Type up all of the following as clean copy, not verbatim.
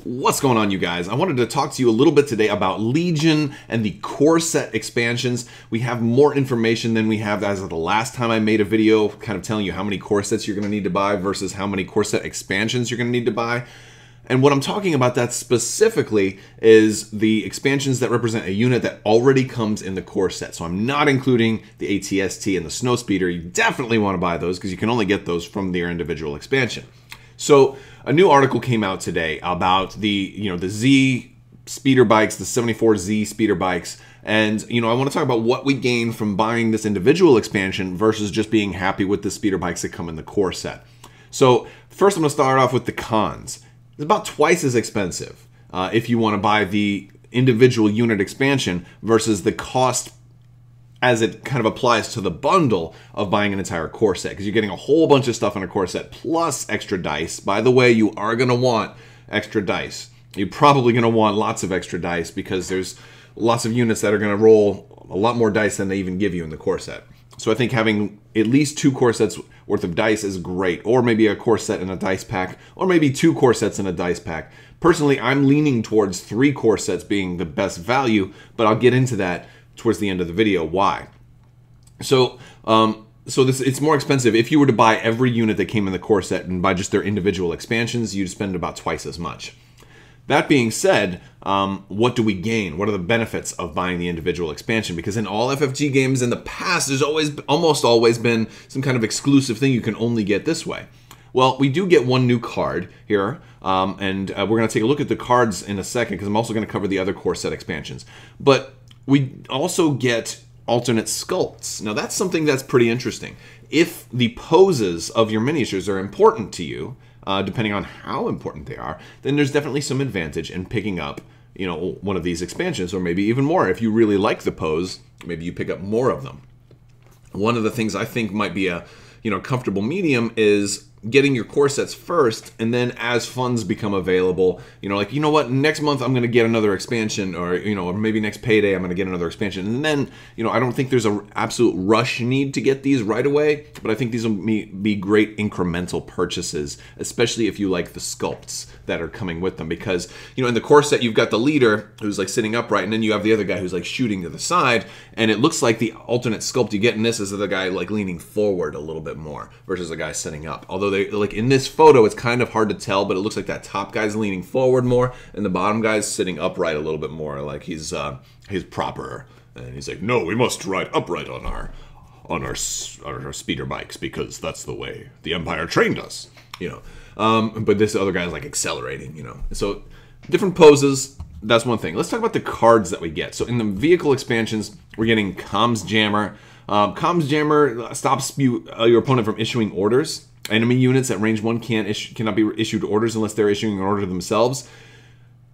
What's going on, you guys? I wanted to talk to you a little bit today about Legion and the core set expansions. We have more information than we have as of the last time I made a video kind of telling you how many core sets you're going to need to buy versus how many core set expansions you're going to need to buy. And what I'm talking about that specifically is the expansions that represent a unit that already comes in the core set. So I'm not including the ATST and the Snowspeeder. You definitely want to buy those because you can only get those from their individual expansion. So a new article came out today about the Z speeder bikes, the 74Z speeder bikes, and I want to talk about what we gain from buying this individual expansion versus just being happy with the speeder bikes that come in the core set. So first I'm going to start off with the cons. It's about twice as expensive if you want to buy the individual unit expansion versus the cost as it kind of applies to the bundle of buying an entire core set, because you're getting a whole bunch of stuff in a core set plus extra dice. By the way, you are going to want extra dice. You're probably going to want lots of extra dice because there's lots of units that are going to roll a lot more dice than they even give you in the core set. So I think having at least 2 core sets worth of dice is great, or maybe a core set in a dice pack, or maybe 2 core sets in a dice pack. Personally, I'm leaning towards 3 core sets being the best value, but I'll get into that towards the end of the video. Why? So it's more expensive. If you were to buy every unit that came in the core set and buy just their individual expansions, you'd spend about twice as much. That being said, what do we gain? What are the benefits of buying the individual expansion? Because in all FFG games in the past, there's almost always been some kind of exclusive thing you can only get this way. Well, we do get one new card here, and we're going to take a look at the cards in a second because I'm also going to cover the other core set expansions. But we also get alternate sculpts. Now that's something that's pretty interesting. If the poses of your miniatures are important to you, depending on how important they are, then there's definitely some advantage in picking up, one of these expansions, or maybe even more. If you really like the pose, maybe you pick up more of them. One of the things I think might be a, comfortable medium is getting your core sets first, and then as funds become available, what, next month I'm going to get another expansion, or maybe next payday I'm going to get another expansion, and then I don't think there's an absolute rush need to get these right away, but I think these will be great incremental purchases, especially if you like the sculpts that are coming with them, because in the core set you've got the leader who's like sitting upright, and then you have the other guy who's like shooting to the side, and it looks like the alternate sculpt you get in this is the guy like leaning forward a little bit more versus the guy sitting up. Although they, like in this photo, it's kind of hard to tell, but it looks like that top guy's leaning forward more, and the bottom guy's sitting upright a little bit more, like he's proper. And he's like, no, we must ride upright on our speeder bikes because that's the way the Empire trained us, But this other guy's like accelerating, So different poses. That's one thing. Let's talk about the cards that we get. So in the vehicle expansions, we're getting Comms Jammer. Comms Jammer stops your opponent from issuing orders. Enemy units at range 1 cannot be issued orders unless they're issuing an order themselves.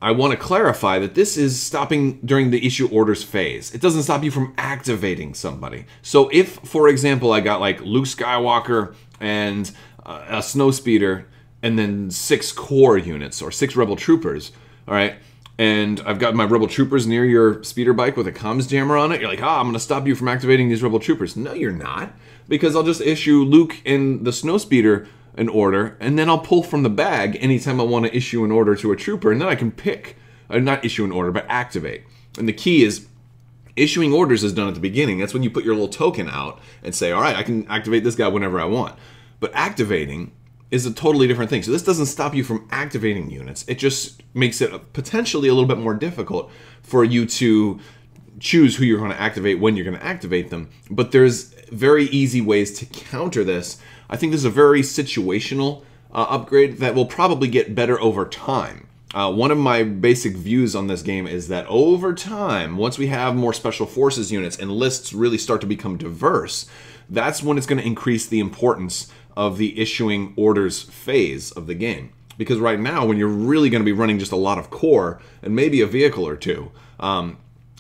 I want to clarify that this is stopping during the issue orders phase. It doesn't stop you from activating somebody. So if, for example, I got like Luke Skywalker and a Snowspeeder and then 6 core units or 6 Rebel Troopers, all right, and I've got my Rebel Troopers near your speeder bike with a comms jammer on it, you're like, I'm going to stop you from activating these Rebel Troopers. No, you're not, because I'll just issue Luke and the Snowspeeder an order, and then I'll pull from the bag anytime I want to issue an order to a trooper, and then I can pick, not issue an order, but activate. And the key is, issuing orders is done at the beginning. That's when you put your little token out and say, all right, I can activate this guy whenever I want. But activating is a totally different thing. So this doesn't stop you from activating units. It just makes it potentially a little bit more difficult for you to choose who you're going to activate when you're going to activate them. But there's very easy ways to counter this. I think this is a very situational upgrade that will probably get better over time. One of my basic views on this game is that over time, once we have more special forces units and lists really start to become diverse, that's when it's going to increase the importance of the issuing orders phase of the game. Because right now, when you're really going to be running just a lot of core and maybe a vehicle or two,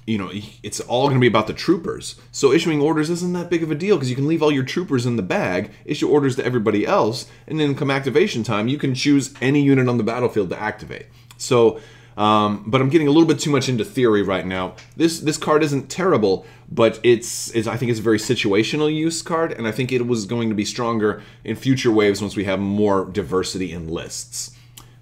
it's all going to be about the troopers. So issuing orders isn't that big of a deal because you can leave all your troopers in the bag, issue orders to everybody else, and then come activation time, you can choose any unit on the battlefield to activate. So, but I'm getting a little bit too much into theory right now. This card isn't terrible, but I think it's a very situational use card, and I think it was going to be stronger in future waves once we have more diversity in lists.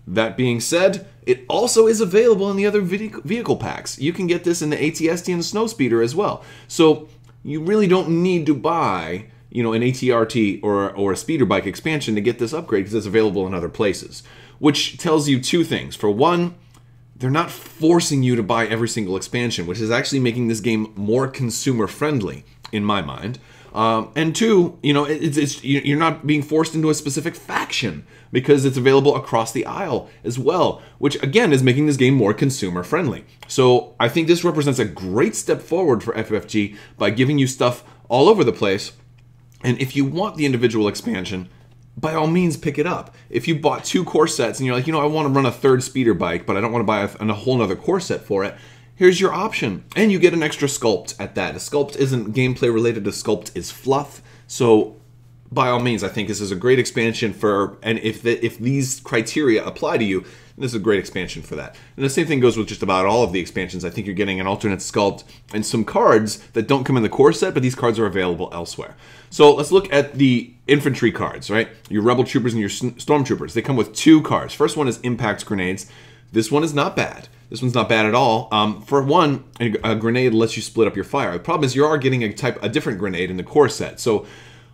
That being said, it also is available in the other vehicle packs. You can get this in the AT-ST and the Snowspeeder as well. So you really don't need to buy, you know, an AT-RT or a speeder bike expansion to get this upgrade because it's available in other places. Which tells you two things. For one, they're not forcing you to buy every single expansion, which is actually making this game more consumer friendly in my mind. And two, you know, you're not being forced into a specific faction because it's available across the aisle as well, which again is making this game more consumer friendly. So I think this represents a great step forward for FFG by giving you stuff all over the place. And if you want the individual expansion, by all means pick it up. If you bought 2 core sets and you're like, you know, I want to run a 3rd speeder bike, but I don't want to buy a whole nother core set for it, here's your option. And you get an extra sculpt at that. A sculpt isn't gameplay related, a sculpt is fluff. So by all means, I think this is a great expansion for, and if these criteria apply to you, this is a great expansion for that. And the same thing goes with just about all of the expansions. I think you're getting an alternate sculpt and some cards that don't come in the core set, but these cards are available elsewhere. So let's look at the infantry cards, right? Your Rebel Troopers and your Stormtroopers. They come with 2 cards. First one is Impact Grenades. This one is not bad. This one's not bad at all. For one, a grenade lets you split up your fire. The problem is you are getting a different grenade in the core set. So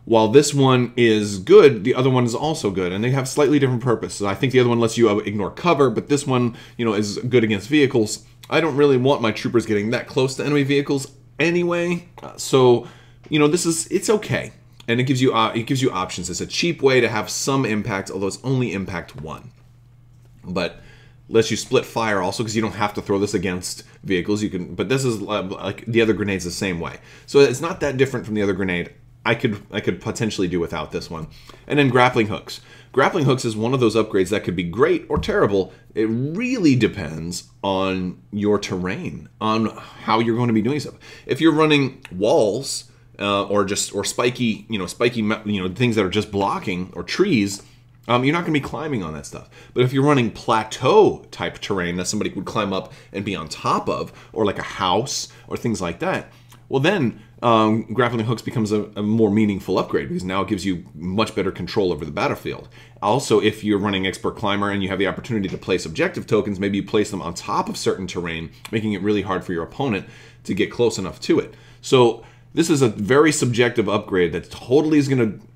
while this one is good, the other one is also good, and they have slightly different purposes. I think the other one lets you ignore cover, but this one, you know, is good against vehicles. I don't really want my troopers getting that close to enemy vehicles anyway, so you know, it's okay, and it gives you options. It's a cheap way to have some impact, although it's only impact 1, but lets you split fire also because you don't have to throw this against vehicles. You can, but this is like the other grenade's the same way, so it's not that different from the other grenade. I could potentially do without this one. And then grappling hooks. Grappling hooks is one of those upgrades that could be great or terrible. It really depends on your terrain, on how you're going to be doing stuff. If you're running walls or spiky, things that are just blocking, or trees, you're not going to be climbing on that stuff. But if you're running plateau type terrain that somebody would climb up and be on top of, or like a house or things like that, well then grappling hooks becomes a more meaningful upgrade because now it gives you much better control over the battlefield. Also, if you're running expert climber and you have the opportunity to place objective tokens, maybe you place them on top of certain terrain, making it really hard for your opponent to get close enough to it. So this is a very subjective upgrade that totally is going to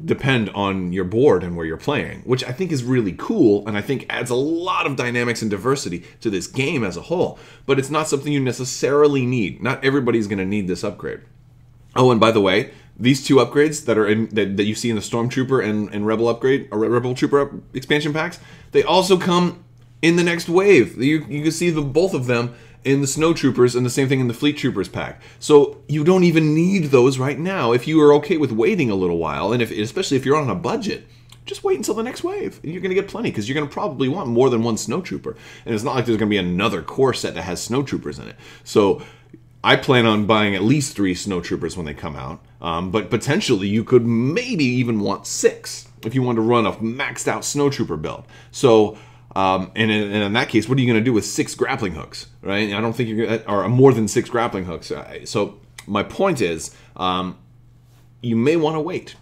depend on your board and where you're playing, which I think is really cool, and I think adds a lot of dynamics and diversity to this game as a whole. But it's not something you necessarily need. Not everybody's going to need this upgrade. Oh, and by the way, these 2 upgrades that are that you see in the Stormtrooper and Rebel upgrade or Rebel Trooper expansion packs, they also come in the next wave. You can see both of them in the Snow Troopers, and the same thing in the Fleet Troopers pack. So you don't even need those right now if you are okay with waiting a little while, and especially if you're on a budget. Just wait until the next wave. You're going to get plenty because you're going to probably want more than 1 Snow Trooper. And it's not like there's going to be another core set that has Snow Troopers in it. So I plan on buying at least 3 Snow Troopers when they come out. But potentially you could maybe even want 6 if you want to run a maxed out Snow Trooper build. So and in that case, what are you going to do with 6 grappling hooks, right? I don't think you're going to, or more than 6 grappling hooks. So my point is, you may want to wait.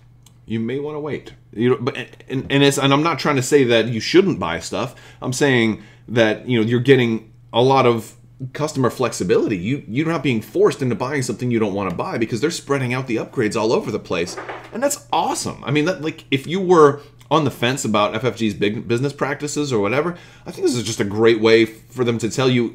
You may want to wait. And I'm not trying to say that you shouldn't buy stuff. I'm saying that you're getting a lot of customer flexibility. You're not being forced into buying something you don't want to buy because they're spreading out the upgrades all over the place, and that's awesome. I mean, like if you were on the fence about FFG's big business practices or whatever, I think this is just a great way for them to tell you,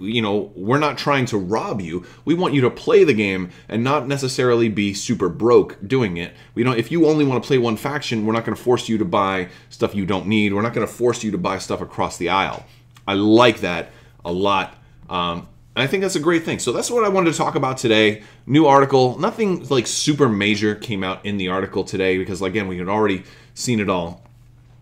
we're not trying to rob you. We want you to play the game and not necessarily be super broke doing it. If you only want to play one faction, we're not going to force you to buy stuff you don't need. We're not going to force you to buy stuff across the aisle. I like that a lot. I think that's a great thing. So that's what I wanted to talk about today. New article. Nothing like super major came out in the article today because, again, we had already seen it all.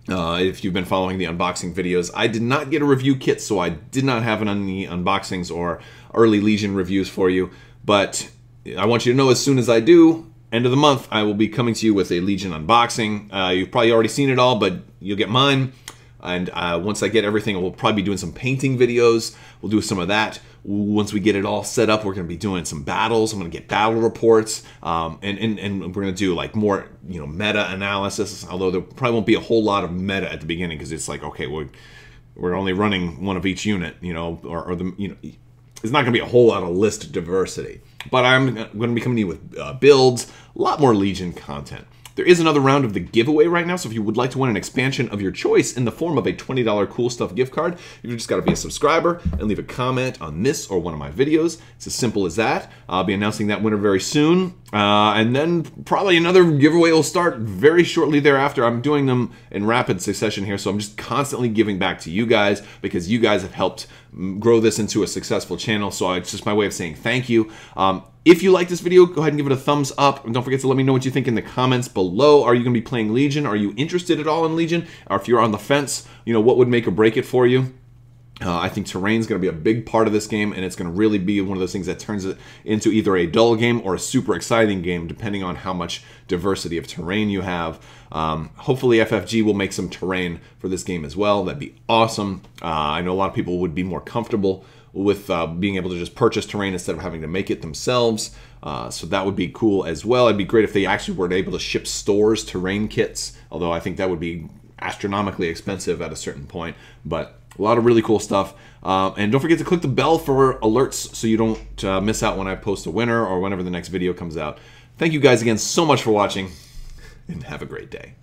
If you've been following the unboxing videos, I did not get a review kit, so I did not have any unboxings or early Legion reviews for you. But I want you to know as soon as I do, end of the month, I will be coming to you with a Legion unboxing. You've probably already seen it all, but you'll get mine. And once I get everything, we'll probably be doing some painting videos. We'll do some of that. Once we get it all set up, we're going to be doing some battles. I'm going to get battle reports, and we're going to do like more, meta analysis. Although there probably won't be a whole lot of meta at the beginning because it's like, okay, we're only running one of each unit, you know, or the, you know, it's not going to be a whole lot of list diversity. But I'm going to be coming to you with builds, a lot more Legion content. There is another round of the giveaway right now, so if you would like to win an expansion of your choice in the form of a $20 Cool Stuff gift card, you've just got to be a subscriber and leave a comment on this or one of my videos. It's as simple as that. I'll be announcing that winner very soon, and then probably another giveaway will start very shortly thereafter. I'm doing them in rapid succession here, so I'm just constantly giving back to you guys because you guys have helped grow this into a successful channel, so it's just my way of saying thank you. If you like this video, go ahead and give it a thumbs up. And don't forget to let me know what you think in the comments below. Are you going to be playing Legion? Are you interested at all in Legion? Or if you're on the fence, you know, what would make or break it for you? I think terrain is going to be a big part of this game, and it's going to really be one of those things that turns it into either a dull game or a super exciting game, depending on how much diversity of terrain you have. Hopefully FFG will make some terrain for this game as well. That'd be awesome. I know a lot of people would be more comfortable with being able to just purchase terrain instead of having to make it themselves. So that would be cool as well. It'd be great if they actually were able to ship stores terrain kits, although I think that would be astronomically expensive at a certain point. But a lot of really cool stuff. And don't forget to click the bell for alerts so you don't miss out when I post a winner or whenever the next video comes out. Thank you guys again so much for watching, and have a great day.